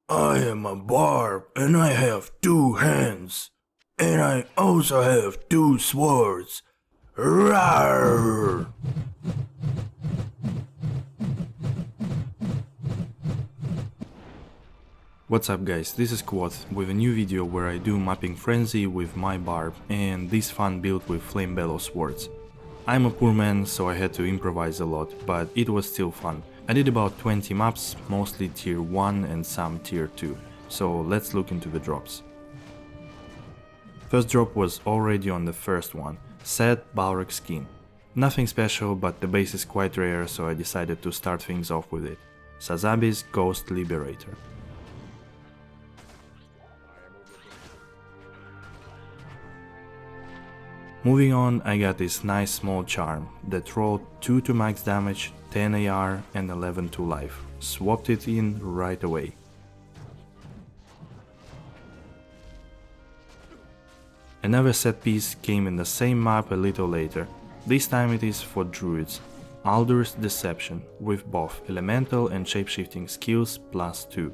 I am a barb and I have 2 hands. And I also have 2 swords. Rawr! What's up guys, this is KvotheD with a new video where I do Mapping Frenzy with my barb and this fun build with flame bellow swords. I'm a poor man, so I had to improvise a lot, but it was still fun. I did about 20 maps, mostly tier 1 and some tier 2, so let's look into the drops. First drop was already on the first one, set Balrog skin. Nothing special, but the base is quite rare, so I decided to start things off with it. Sazabi's Ghost Liberator. Moving on, I got this nice small charm that rolled 2 to max damage, 10 AR and 11 to life. Swapped it in right away. Another set piece came in the same map a little later. This time it is for druids. Aldur's Deception with both elemental and shapeshifting skills +2.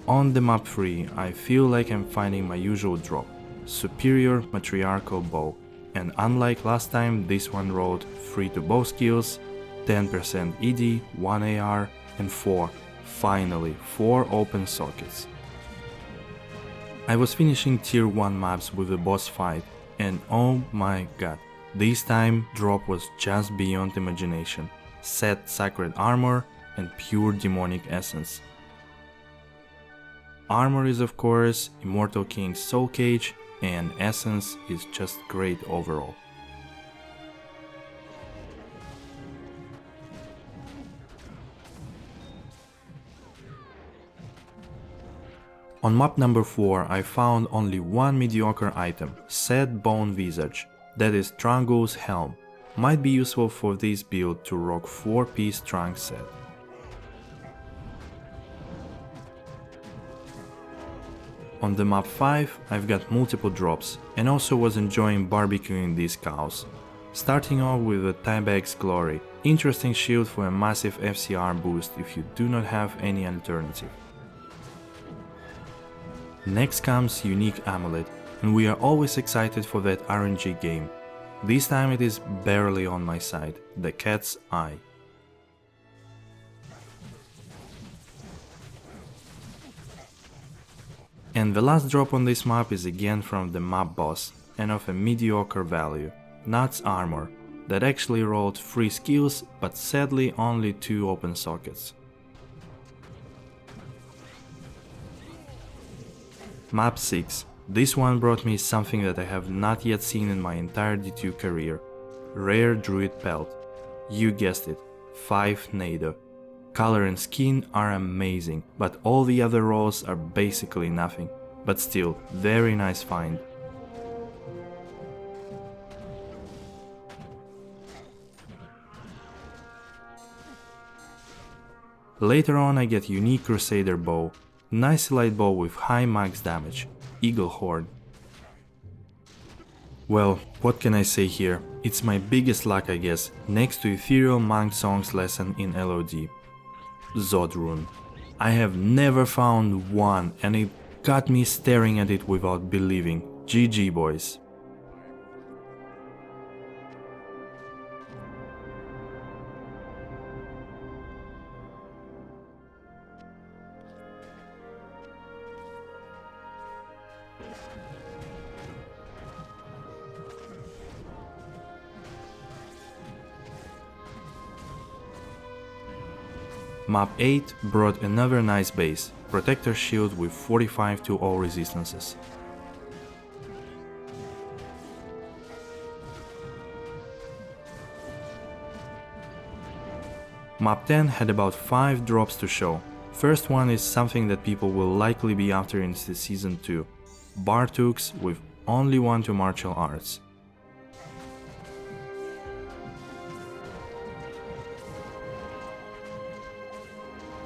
On the map 3 I feel like I'm finding my usual drop, Superior Matriarchal Bow. And unlike last time, this one rolled 3 to bow skills, 10% ED, 1 AR and 4 open sockets. I was finishing tier 1 maps with the boss fight and oh my god, this time drop was just beyond imagination. Set Sacred Armor and pure demonic essence. Armor is of course Immortal King's Soul Cage, and essence is just great overall. On map number 4 I found only one mediocre item, set Bone Visage, that is Trangul's Helm. Might be useful for this build to rock 4-piece trunk set. On the map 5 I've got multiple drops and also was enjoying barbecuing these cows. Starting off with the Tybeg's Glory, interesting shield for a massive FCR boost if you do not have any alternative. Next comes Unique Amulet, and we are always excited for that RNG game. This time it is barely on my side, the Cat's Eye. And the last drop on this map is again from the map boss, and of a mediocre value, Knothe's Armor, that actually rolled 3 skills, but sadly only 2 open sockets. Map 6. This one brought me something that I have not yet seen in my entire D2 career. Rare Druid Pelt. You guessed it, 5 Knothe. Color and skin are amazing, but all the other rolls are basically nothing. But still, very nice find. Later on I get Unique Crusader Bow. Nice light bow with high max damage. Eagle Horn. Well, what can I say here? It's my biggest luck I guess, next to Ethereal Monk Song's lesson in LOD. Zodrune. I have never found one and it got me staring at it without believing. GG boys. Map 8 brought another nice base, Protector Shield with 45 to all resistances. Map 10 had about 5 drops to show. First one is something that people will likely be after in the Season 2, Bartooks with only 1 to martial arts.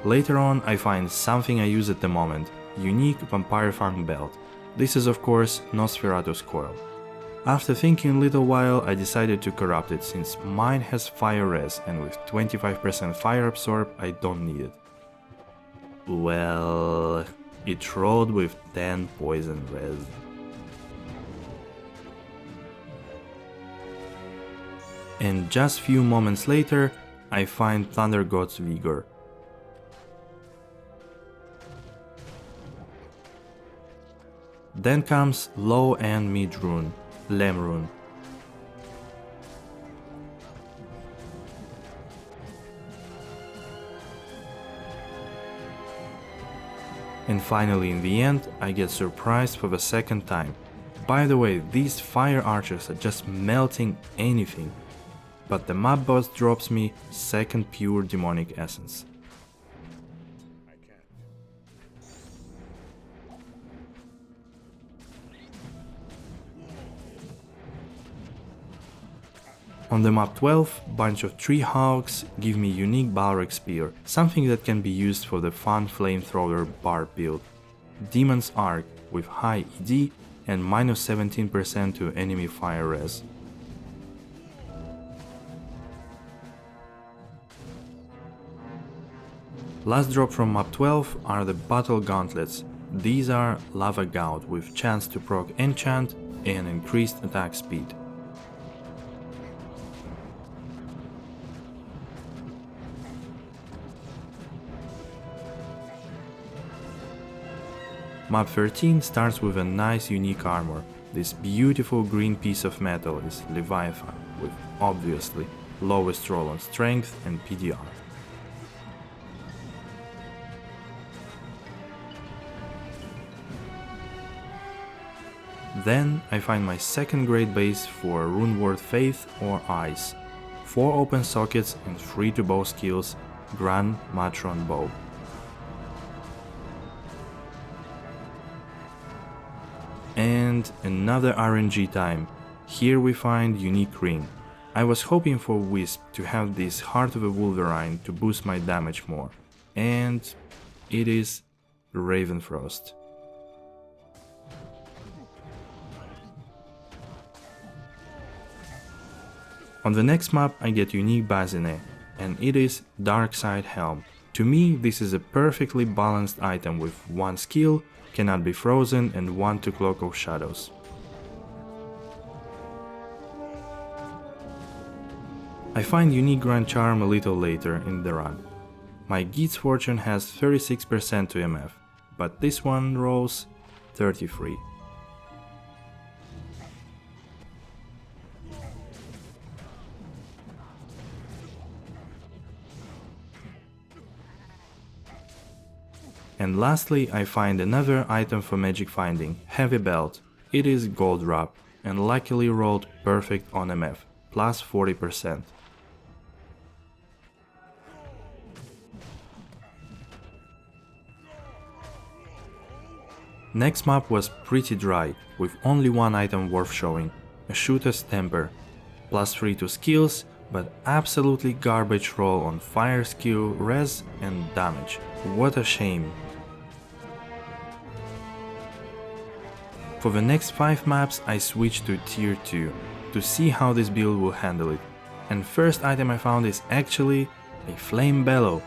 Later on I find something I use at the moment, Unique Vampire Fang Belt. This is of course Nosferatu's Coil. After thinking a little while I decided to corrupt it since mine has fire res and with 25% fire absorb I don't need it. Well, It rolled with 10 poison res. And just few moments later, I find Thunder God's Vigor. Then comes low and mid rune, Lem rune. And finally in the end, I get surprised for the second time. By the way, these fire archers are just melting anything. But the map boss drops me second pure demonic essence. On the map 12, bunch of tree hogs give me unique Balrog spear, something that can be used for the fun flamethrower barb build. Demon's Arc with high ED and minus 17% to enemy fire res. Last drop from map 12 are the battle gauntlets. These are Lava Gout with chance to proc enchant and increased attack speed. Map 13 starts with a nice unique armor. This beautiful green piece of metal is Leviathan, with obviously lowest roll on strength and PDR. Then I find my second grade base for Runeward Faith or Ice. 4 open sockets and 3 to bow skills, Gran Matron Bow. And another RNG time. Here we find unique ring. I was hoping for Wisp to have this Heart of a Wolverine to boost my damage more. And it is Ravenfrost. On the next map I get unique Basine, and it is Darkside Helm. To me this is a perfectly balanced item with 1 skill, cannot be frozen and 1 to Cloak of Shadows. I find unique Grand Charm a little later in the run. My Geet's Fortune has 36% to MF, but this one rolls 33. And lastly, I find another item for magic finding, Heavy Belt. It is gold wrap, and luckily rolled perfect on MF, plus 40%. Next map was pretty dry, with only 1 item worth showing, a Shooter's Temper, plus 3 to skills, but absolutely garbage roll on fire skill, res and damage. What a shame. For the next 5 maps I switched to tier 2, to see how this build will handle it. And first item I found is actually a Flame Bellow,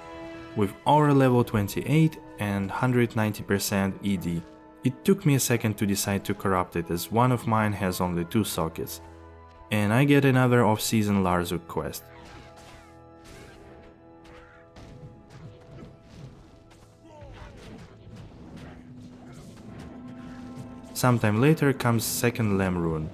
with aura level 28 and 190% ED. It took me a second to decide to corrupt it as one of mine has only 2 sockets. And I get another off-season Larzuk quest. Sometime later comes second Lem rune.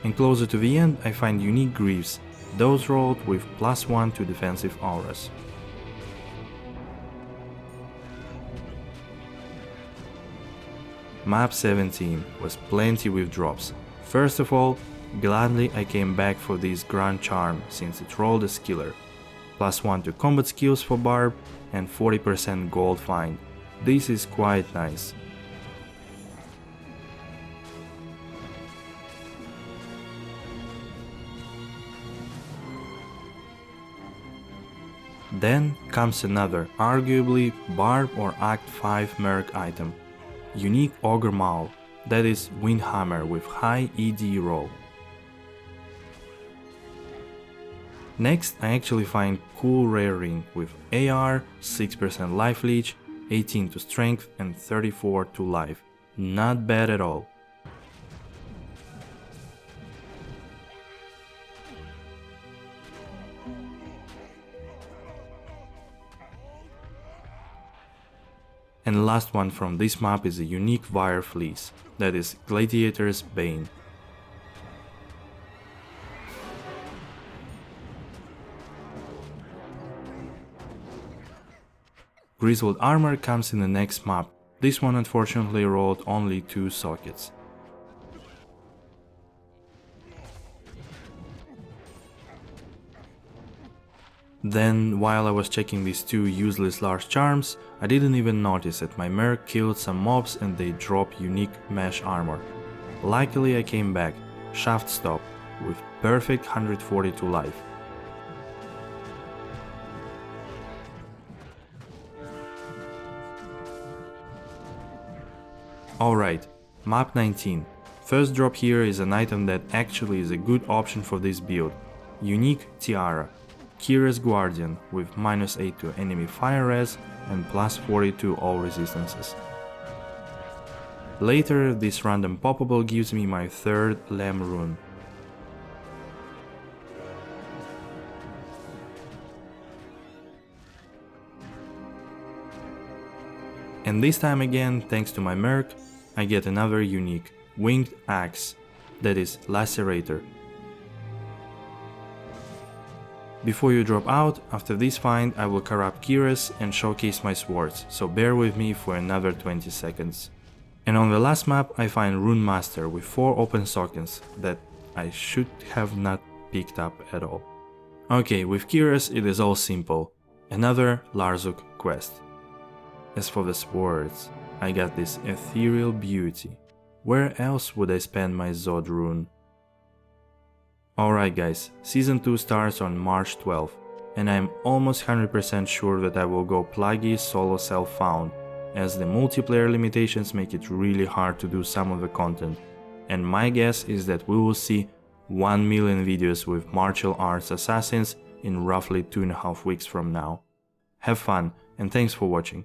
And closer to the end I find unique Greaves, those rolled with +1 to defensive auras. Map 17 was plenty with drops. First of all, gladly I came back for this Grand Charm since it rolled a skiller. +1 to combat skills for Barb and 40% gold find. This is quite nice. Then comes another, arguably Barb or Act 5 Merc item, unique Ogre Maul, that is Windhammer with high ED roll. Next I actually find cool rare ring with AR, 6% life leech, 18 to strength and 34 to life. Not bad at all. And last one from this map is a unique Fire Fleece, that is Gladiator's Bane. Grizzled Armor comes in the next map. This one unfortunately rolled only 2 sockets. Then, while I was checking these 2 useless large charms, I didn't even notice that my merc killed some mobs and they drop unique mesh armor. Luckily I came back, shaft stop, with perfect 142 life. Alright, map 19. First drop here is an item that actually is a good option for this build. Unique Tiara. Kira's Guardian with -8 to enemy fire res and +40 to all resistances. Later, this random poppable gives me my 3rd Lem rune. And this time again, thanks to my merc, I get another unique Winged Axe, that is Lacerator. Before you drop out, after this find I will corrupt Kira's and showcase my swords, so bear with me for another 20 seconds. And on the last map I find Rune Master with 4 open sockets that I should have not picked up at all. Okay, with Kira's it is all simple. Another Larzuk quest. As for the swords, I got this ethereal beauty. Where else would I spend my Zod rune? Alright guys, Season 2 starts on March 12th, and I am almost 100% sure that I will go pluggy solo self-found, as the multiplayer limitations make it really hard to do some of the content, and my guess is that we will see 1 million videos with martial arts assassins in roughly 2.5 weeks from now. Have fun, and thanks for watching.